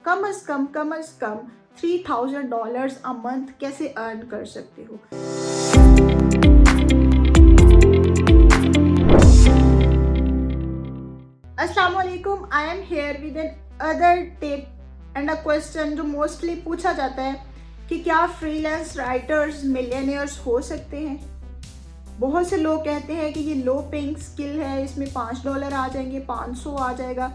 Come a come $3000 a month कैसे earn कर सकते हो। अस्सलाम वालेकुम, I am here with another tip and a question जो मोस्टली पूछा जाता है कि क्या फ्रीलांस राइटर्स मिलियनियर्स हो सकते हैं। बहुत से लोग कहते हैं कि ये लो पेइंग स्किल है, इसमें $5 आ जाएंगे, 500 आ जाएगा,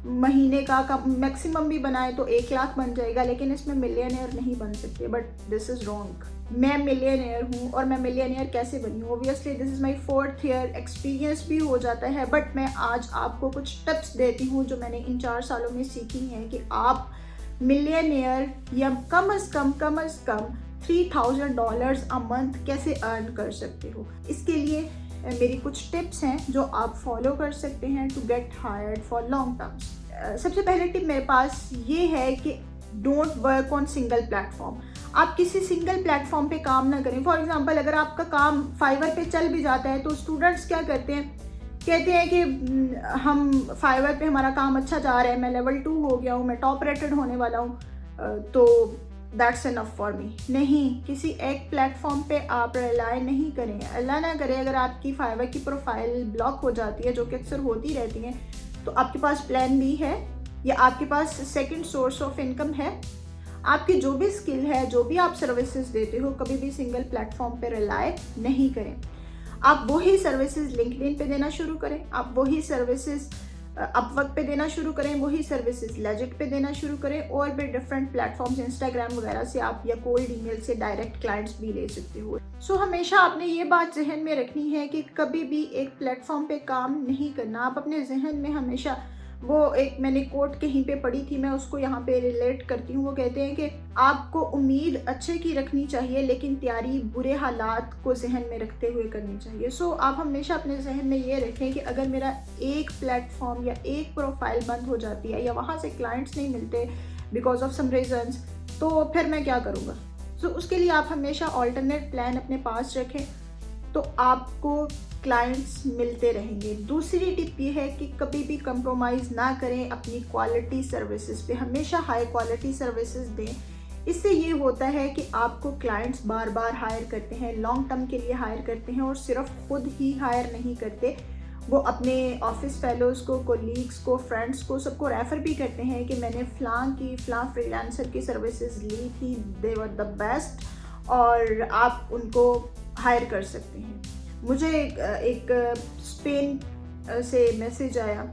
महीने का मैक्सिमम भी बनाए तो 1 लाख बन जाएगा, लेकिन इसमें मिलियनियर नहीं बन सकते। But this is wrong. मैं मिलियनियर हूँ और मैं मिलियनियर कैसे बनी हूँ। Obviously this is my 4th year, experience भी हो जाता है, बट मैं आज आपको कुछ टिप्स देती हूँ जो मैंने इन 4 सालों में सीखी हैं कि आप मिलियनियर या कम अज़ कम $3000 अ मंथ कैसे अर्न कर सकते हो। इसके लिए मेरी कुछ टिप्स हैं जो आप फॉलो कर सकते हैं to get hired for long terms. सबसे पहले टिप मेरे पास ये है कि don't work on single platform. आप किसी सिंगल प्लेटफॉर्म पे काम ना करें। फॉर एग्जांपल अगर आपका काम फाइवर पे चल भी जाता है तो स्टूडेंट्स क्या करते हैं, कहते हैं कि हम फाइवर पे हमारा काम अच्छा जा रहा है, मैं लेवल 2 हो गया हूँ, मैं टॉप रेटेड होने वाला हूँ, तो दैट्स इनफ फॉर मी। नहीं, किसी एक प्लेटफॉर्म पे आप रिलाई नहीं करें। अल्लाह ना करे अगर आपकी फाइवर की प्रोफाइल ब्लॉक हो जाती है, जो कि अक्सर होती रहती हैं, तो आपके पास प्लान बी है या आपके पास सेकंड सोर्स ऑफ इनकम है। आपकी जो भी स्किल है, जो भी आप सर्विसेज देते हो, कभी भी सिंगल प्लेटफॉर्म पे रिलाई नहीं करें। आप वही सर्विसेज लिंक्डइन पे देना शुरू करें, आप वही सर्विसेज अपवर्क पे देना शुरू करें, वही सर्विसेज लेजिट पे देना शुरू करें, और भी डिफरेंट प्लेटफॉर्म्स इंस्टाग्राम वगैरह से आप या कोल्ड ईमेल से डायरेक्ट क्लाइंट्स भी ले सकते हो। सो हमेशा आपने ये बात जहन में रखनी है कि कभी भी एक प्लेटफॉर्म पे काम नहीं करना। आप अपने जहन में हमेशा वो एक मैंने कोट कहीं पे पढ़ी थी, मैं उसको यहाँ पे रिलेट करती हूँ। वो कहते हैं कि आपको उम्मीद अच्छे की रखनी चाहिए, लेकिन तैयारी बुरे हालात को जहन में रखते हुए करनी चाहिए। सो आप हमेशा अपने जहन में ये रखें कि अगर मेरा एक प्लेटफॉर्म या एक प्रोफाइल बंद हो जाती है या वहाँ से क्लाइंट्स नहीं मिलते बिकॉज ऑफ सम रीजंस, तो फिर मैं क्या करूँगा। सो उसके लिए आप हमेशा ऑल्टरनेट प्लान अपने पास रखें, तो आपको क्लाइंट्स मिलते रहेंगे। दूसरी टिप ये है कि कभी भी कंप्रोमाइज़ ना करें अपनी क्वालिटी सर्विसेज पे, हमेशा हाई क्वालिटी सर्विसेज दें। इससे ये होता है कि आपको क्लाइंट्स बार बार हायर करते हैं, लॉन्ग टर्म के लिए हायर करते हैं, और सिर्फ खुद ही हायर नहीं करते, वो अपने ऑफिस फेलोज़ को, कोलीग्स को, फ्रेंड्स को, सबको रेफ़र भी करते हैं कि मैंने फ़लाँ फ्रीलांसर की सर्विसेज ली थी, दे वर द बेस्ट, और आप उनको हायर कर सकते हैं। मुझे एक स्पेन से मैसेज आया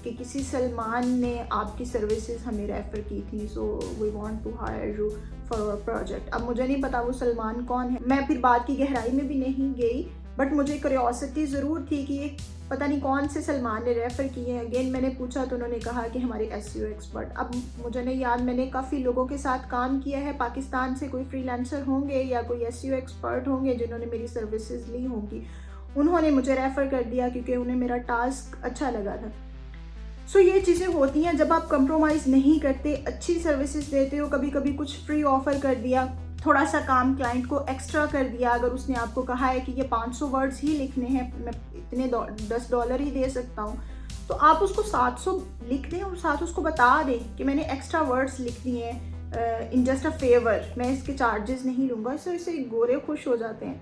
कि किसी सलमान ने आपकी सर्विसेज हमें रेफ़र की थी, so we want to hire you for our project. अब मुझे नहीं पता वो सलमान कौन है, मैं फिर बात की गहराई में भी नहीं गई, बट मुझे क्यूरियोसिटी ज़रूर थी कि ये पता नहीं कौन से सलमान ने रेफ़र किए हैं। अगेन मैंने पूछा तो उन्होंने कहा कि हमारे SEO एक्सपर्ट। अब मुझे नहीं याद, मैंने काफ़ी लोगों के साथ काम किया है, पाकिस्तान से कोई फ्रीलांसर होंगे या कोई SEO एक्सपर्ट होंगे जिन्होंने मेरी सर्विसेज ली होंगी, उन्होंने मुझे रेफ़र कर दिया क्योंकि उन्हें मेरा टास्क अच्छा लगा था। सो ये चीज़ें होती हैं जब आप कंप्रोमाइज़ नहीं करते, अच्छी सर्विसेज देते हो। कभी कभी कुछ फ्री ऑफ़र कर दिया, थोड़ा सा काम क्लाइंट को एक्स्ट्रा कर दिया। अगर उसने आपको कहा है कि ये 500 वर्ड्स ही लिखने हैं, मैं इतने $10 ही दे सकता हूँ, तो आप उसको 700 लिख दें और साथ उसको बता दें कि मैंने एक्स्ट्रा वर्ड्स लिख दिए हैं इन जस्ट अ फेवर, मैं इसके चार्जेस नहीं लूँगा। इससे गोरे खुश हो जाते हैं।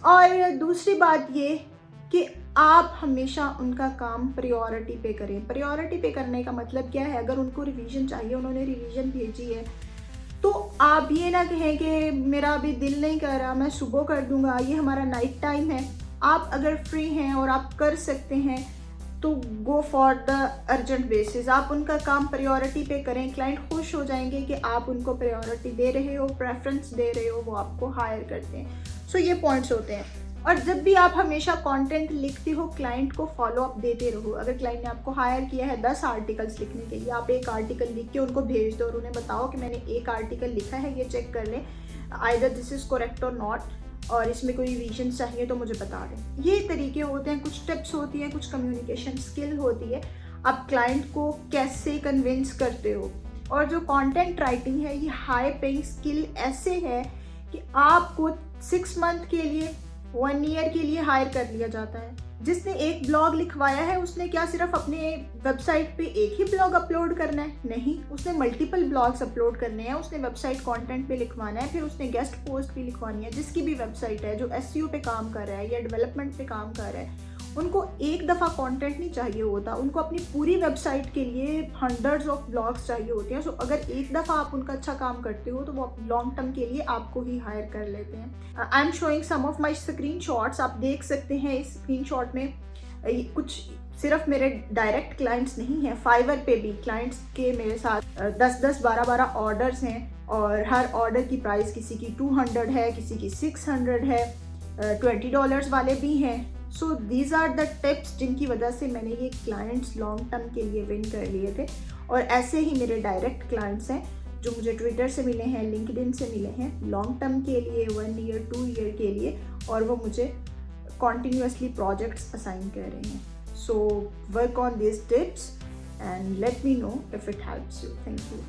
और दूसरी बात ये कि आप हमेशा उनका काम प्रायोरिटी पे करें। प्रायोरिटी पे करने का मतलब क्या है, अगर उनको रिवीजन चाहिए, उन्होंने रिवीजन भेजी है, तो आप ये ना कहें कि मेरा अभी दिल नहीं कर रहा, मैं सुबह कर दूंगा, ये हमारा नाइट टाइम है। आप अगर फ्री हैं और आप कर सकते हैं तो go for the urgent basis. आप उनका काम प्रायोरिटी पे करें, क्लाइंट खुश हो जाएंगे कि आप उनको प्रायोरिटी दे रहे हो, प्रेफरेंस दे रहे हो, वो आपको हायर करते हैं। सो ये पॉइंट्स होते हैं। और जब भी आप हमेशा कंटेंट लिखते हो, क्लाइंट को फॉलो अप देते रहो। अगर क्लाइंट ने आपको हायर किया है 10 आर्टिकल्स लिखने के लिए, आप एक आर्टिकल लिख के उनको भेज दो और उन्हें बताओ कि मैंने एक आर्टिकल लिखा है, ये चेक कर लें, आइदर दिस इज़ करेक्ट और नॉट, और इसमें कोई रिवीजन चाहिए तो मुझे बता दें। ये तरीके होते हैं, कुछ टिप्स होती हैं, कुछ कम्युनिकेशन स्किल होती है, आप क्लाइंट को कैसे कन्विंस करते हो। और जो कंटेंट राइटिंग है, ये हाई पेइंग स्किल ऐसे है कि आपको 6 मंथ के लिए, 1 ईयर के लिए हायर कर लिया जाता है। जिसने एक ब्लॉग लिखवाया है उसने क्या सिर्फ अपने वेबसाइट पे एक ही ब्लॉग अपलोड करना है? नहीं, उसने मल्टीपल ब्लॉग्स अपलोड करने हैं, उसने वेबसाइट कंटेंट पे लिखवाना है, फिर उसने गेस्ट पोस्ट भी लिखवानी है। जिसकी भी वेबसाइट है जो एसईओ पे काम कर रहा है या डेवलपमेंट पे काम कर रहा है, उनको एक दफ़ा कंटेंट नहीं चाहिए होता, उनको अपनी पूरी वेबसाइट के लिए हंड्रेड्स ऑफ ब्लॉग्स चाहिए होते हैं। सो अगर एक दफ़ा आप उनका अच्छा काम करते हो तो वो लॉन्ग टर्म के लिए आपको ही हायर कर लेते हैं। I am showing some of my screenshots. आप देख सकते हैं इस स्क्रीन शॉट में कुछ सिर्फ मेरे डायरेक्ट क्लाइंट्स नहीं हैं, फाइवर पे भी क्लाइंट्स के मेरे साथ 10-10, 12-12 ऑर्डर्स हैं और हर ऑर्डर की प्राइस किसी की 200 है, किसी की 600 है, $20 वाले भी हैं। So these are the tips जिनकी वजह से मैंने ये क्लाइंट्स लॉन्ग टर्म के लिए विन कर लिए थे। और ऐसे ही मेरे डायरेक्ट क्लाइंट्स हैं जो मुझे ट्विटर से मिले हैं, लिंक्डइन से मिले हैं लॉन्ग टर्म के लिए, 1 ईयर 2 ईयर के लिए, और वो मुझे कॉन्टीन्यूसली प्रोजेक्ट्स असाइन कर रहे हैं। So work on this tips and let me know if it helps you. Thank you.